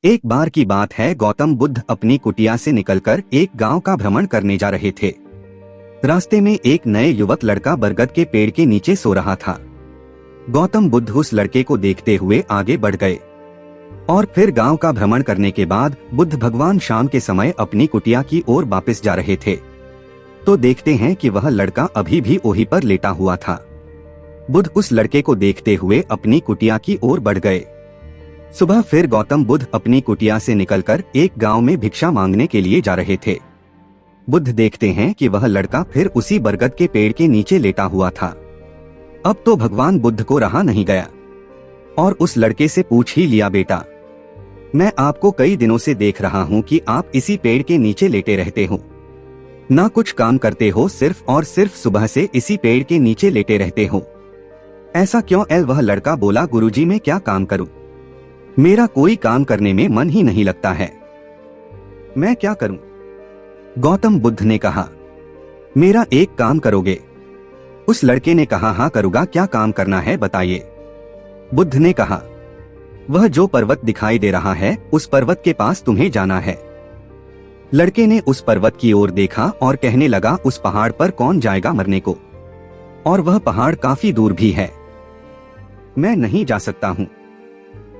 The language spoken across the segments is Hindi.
एक बार की बात है, गौतम बुद्ध अपनी कुटिया से निकलकर एक गांव का भ्रमण करने जा रहे थे। रास्ते में एक नए युवक लड़का बरगद के पेड़ के नीचे सो रहा था। गौतम बुद्ध उस लड़के को देखते हुए आगे बढ़ गए और फिर गांव का भ्रमण करने के बाद बुद्ध भगवान शाम के समय अपनी कुटिया की ओर वापस जा रहे थे। तो देखते हैं कि वह लड़का अभी भी ओही पर लेटा हुआ था। बुद्ध उस लड़के को देखते हुए अपनी कुटिया की ओर बढ़ गए। सुबह फिर गौतम बुद्ध अपनी कुटिया से निकलकर एक गांव में भिक्षा मांगने के लिए जा रहे थे। बुद्ध देखते हैं कि वह लड़का फिर उसी बरगद के पेड़ के नीचे लेटा हुआ था। अब तो भगवान बुद्ध को रहा नहीं गया और उस लड़के से पूछ ही लिया, बेटा, मैं आपको कई दिनों से देख रहा हूँ कि आप इसी पेड़ के नीचे लेटे रहते हो, ना कुछ काम करते हो, सिर्फ और सिर्फ सुबह से इसी पेड़ के नीचे लेटे रहते हो। ऐसा क्यों? वह लड़का बोला, गुरुजी मैं क्या काम करूं? मेरा कोई काम करने में मन ही नहीं लगता है, मैं क्या करूं? गौतम बुद्ध ने कहा, मेरा एक काम करोगे? उस लड़के ने कहा, हाँ करूंगा, क्या काम करना है बताइए। बुद्ध ने कहा, वह जो पर्वत दिखाई दे रहा है उस पर्वत के पास तुम्हें जाना है। लड़के ने उस पर्वत की ओर देखा और कहने लगा, उस पहाड़ पर कौन जाएगा मरने को, और वह पहाड़ काफी दूर भी है, मैं नहीं जा सकता हूँ।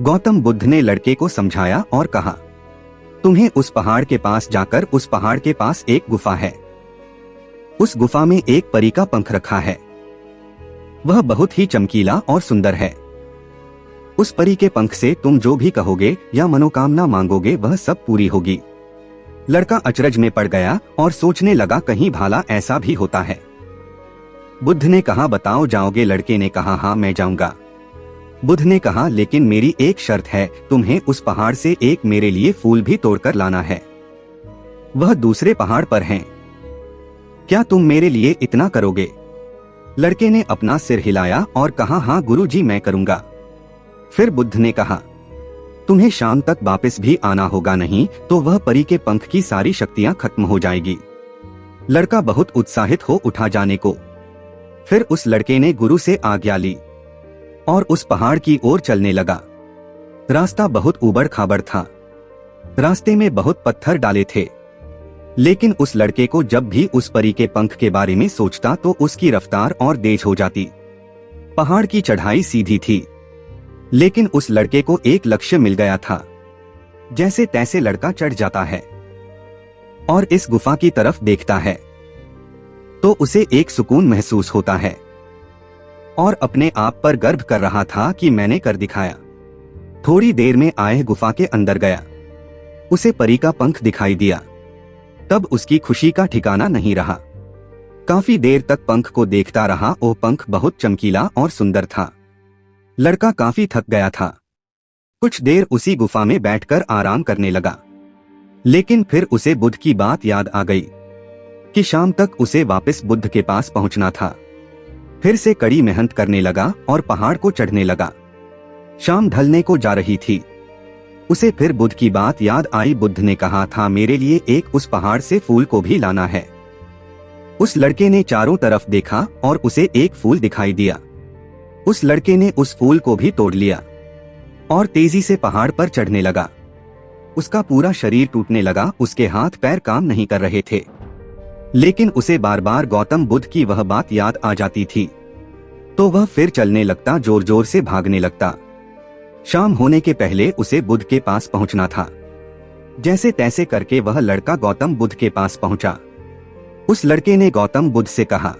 गौतम बुद्ध ने लड़के को समझाया और कहा, तुम्हें उस पहाड़ के पास जाकर, उस पहाड़ के पास एक गुफा है, उस गुफा में एक परी का पंख रखा है, वह बहुत ही चमकीला और सुंदर है। उस परी के पंख से तुम जो भी कहोगे या मनोकामना मांगोगे वह सब पूरी होगी। लड़का अचरज में पड़ गया और सोचने लगा, कहीं भाला ऐसा भी होता है। बुद्ध ने कहा, बताओ जाओगे? लड़के ने कहा, हाँ मैं जाऊंगा। बुद्ध ने कहा, लेकिन मेरी एक शर्त है, तुम्हें उस पहाड़ से एक मेरे लिए फूल भी तोड़कर लाना है, वह दूसरे पहाड़ पर हैं। क्या तुम मेरे लिए इतना करोगे? लड़के ने अपना सिर हिलाया और कहा, हाँ गुरुजी मैं करूंगा। फिर बुद्ध ने कहा, तुम्हें शाम तक वापस भी आना होगा, नहीं तो वह परी के पंख की सारी शक्तियां खत्म हो जाएगी। लड़का बहुत उत्साहित हो उठा जाने को। फिर उस लड़के ने गुरु से आज्ञा ली और उस पहाड़ की ओर चलने लगा। रास्ता बहुत ऊबड़ खाबड़ था, रास्ते में बहुत पत्थर डाले थे, लेकिन उस लड़के को जब भी उस परी के पंख के बारे में सोचता तो उसकी रफ्तार और तेज हो जाती। पहाड़ की चढ़ाई सीधी थी, लेकिन उस लड़के को एक लक्ष्य मिल गया था। जैसे तैसे लड़का चढ़ जाता है और इस गुफा की तरफ देखता है तो उसे एक सुकून महसूस होता है और अपने आप पर गर्व कर रहा था कि मैंने कर दिखाया। थोड़ी देर में आए गुफा के अंदर गया, उसे परी का पंख दिखाई दिया। तब उसकी खुशी का ठिकाना नहीं रहा। काफी देर तक पंख को देखता रहा। वो पंख बहुत चमकीला और सुंदर था। लड़का काफी थक गया था। कुछ देर उसी गुफा में बैठकर आराम करने लगा, लेकिन फिर उसे बुद्ध की बात याद आ गई कि शाम तक उसे वापस बुद्ध के पास पहुंचना था। फिर से कड़ी मेहनत करने लगा और पहाड़ को चढ़ने लगा। शाम ढलने को जा रही थी। उसे फिर बुद्ध की बात याद आई। बुद्ध ने कहा था, मेरे लिए एक उस पहाड़ से फूल को भी लाना है। उस लड़के ने चारों तरफ देखा और उसे एक फूल दिखाई दिया। उस लड़के ने उस फूल को भी तोड़ लिया और तेजी से पहाड़ पर चढ़ने लगा। उसका पूरा शरीर टूटने लगा, उसके हाथ पैर काम नहीं कर रहे थे, लेकिन उसे बार बार गौतम बुद्ध की वह बात याद आ जाती थी तो वह फिर चलने लगता, जोर जोर से भागने लगता। शाम होने के पहले उसे बुद्ध के पास पहुंचना था। जैसे तैसे करके वह लड़का गौतम बुद्ध के पास पहुंचा। उस लड़के ने गौतम बुद्ध से कहा,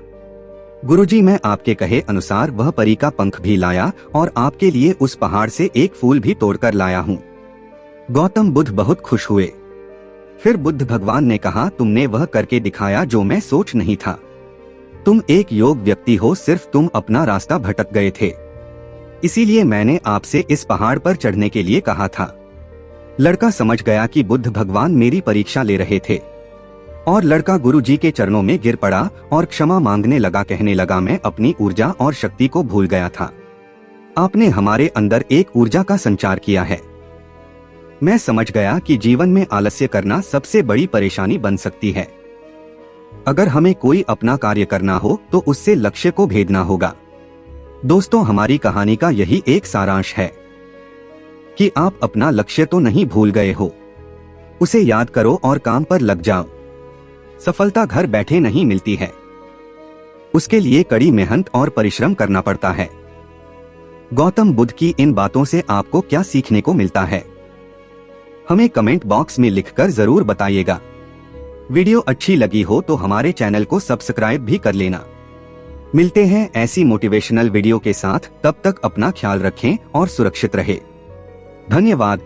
गुरुजी मैं आपके कहे अनुसार वह परी का पंख भी लाया और आपके लिए उस पहाड़ से एक फूल भी तोड़कर लाया हूँ। गौतम बुद्ध बहुत खुश हुए। फिर बुद्ध भगवान ने कहा, तुमने वह करके दिखाया जो मैं सोच नहीं था। तुम एक योग व्यक्ति हो, सिर्फ तुम अपना रास्ता भटक गए थे, इसीलिए मैंने आपसे इस पहाड़ पर चढ़ने के लिए कहा था। लड़का समझ गया कि बुद्ध भगवान मेरी परीक्षा ले रहे थे और लड़का गुरुजी के चरणों में गिर पड़ा और क्षमा मांगने लगा। कहने लगा, मैं अपनी ऊर्जा और शक्ति को भूल गया था। आपने हमारे अंदर एक ऊर्जा का संचार किया है। मैं समझ गया कि जीवन में आलस्य करना सबसे बड़ी परेशानी बन सकती है। अगर हमें कोई अपना कार्य करना हो तो उससे लक्ष्य को भेदना होगा। दोस्तों, हमारी कहानी का यही एक सारांश है। कि आप अपना लक्ष्य तो नहीं भूल गए हो। उसे याद करो और काम पर लग जाओ। सफलता घर बैठे नहीं मिलती है, उसके लिए कड़ी मेहनत और परिश्रम करना पड़ता है। गौतम बुद्ध की इन बातों से आपको क्या सीखने को मिलता है, हमें कमेंट बॉक्स में लिखकर जरूर बताइएगा। वीडियो अच्छी लगी हो तो हमारे चैनल को सब्सक्राइब भी कर लेना। मिलते हैं ऐसी मोटिवेशनल वीडियो के साथ, तब तक अपना ख्याल रखें और सुरक्षित रहें। धन्यवाद।